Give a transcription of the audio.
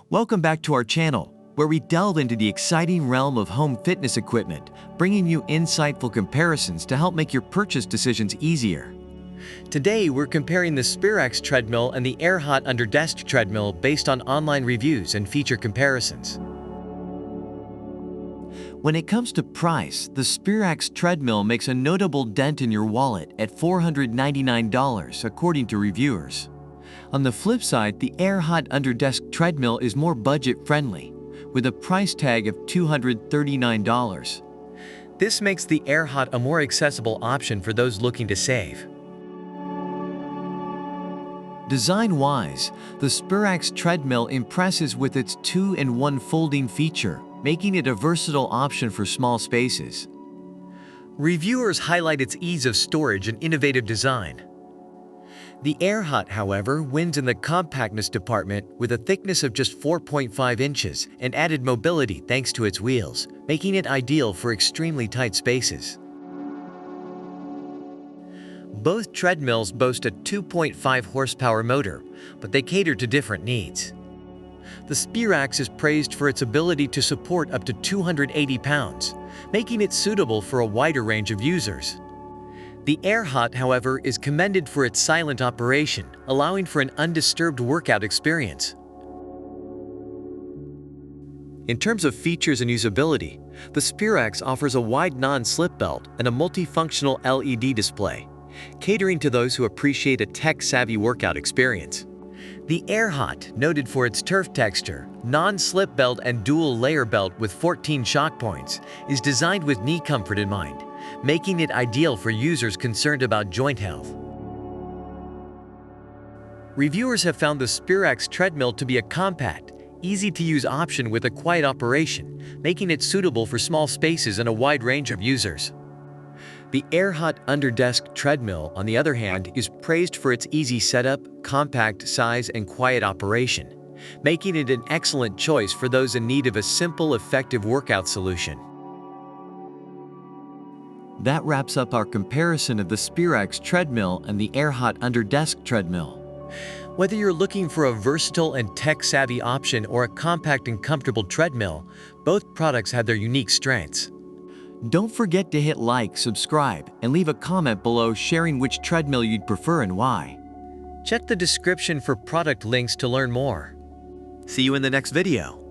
Welcome back to our channel, where we delve into the exciting realm of home fitness equipment, bringing you insightful comparisons to help make your purchase decisions easier. Today, we're comparing the Sperax treadmill and the AIRHOT under-desk treadmill based on online reviews and feature comparisons. When it comes to price, the Sperax treadmill makes a notable dent in your wallet at $499, according to reviewers. On the flip side, the AIRHOT under-desk treadmill is more budget-friendly, with a price tag of $239. This makes the AIRHOT a more accessible option for those looking to save. Design-wise, the Sperax treadmill impresses with its 2-in-1 folding feature, making it a versatile option for small spaces. Reviewers highlight its ease of storage and innovative design. The AIRHOT, however, wins in the compactness department with a thickness of just 4.5 inches and added mobility thanks to its wheels, making it ideal for extremely tight spaces. Both treadmills boast a 2.5 horsepower motor, but they cater to different needs. The Sperax is praised for its ability to support up to 280 pounds, making it suitable for a wider range of users. The AIRHOT, however, is commended for its silent operation, allowing for an undisturbed workout experience. In terms of features and usability, the Sperax offers a wide non-slip belt and a multifunctional LED display, catering to those who appreciate a tech-savvy workout experience. The AIRHOT, noted for its turf texture, non-slip belt and dual-layer belt with 14 shock points, is designed with knee comfort in mind, making it ideal for users concerned about joint health. Reviewers have found the Sperax treadmill to be a compact, easy-to-use option with a quiet operation, making it suitable for small spaces and a wide range of users. The AIRHOT under-desk treadmill, on the other hand, is praised for its easy setup, compact size, and quiet operation, making it an excellent choice for those in need of a simple, effective workout solution. That wraps up our comparison of the Sperax treadmill and the AIRHOT under-desk treadmill. Whether you're looking for a versatile and tech-savvy option or a compact and comfortable treadmill, both products have their unique strengths. Don't forget to hit like, subscribe, and leave a comment below sharing which treadmill you'd prefer and why. Check the description for product links to learn more. See you in the next video.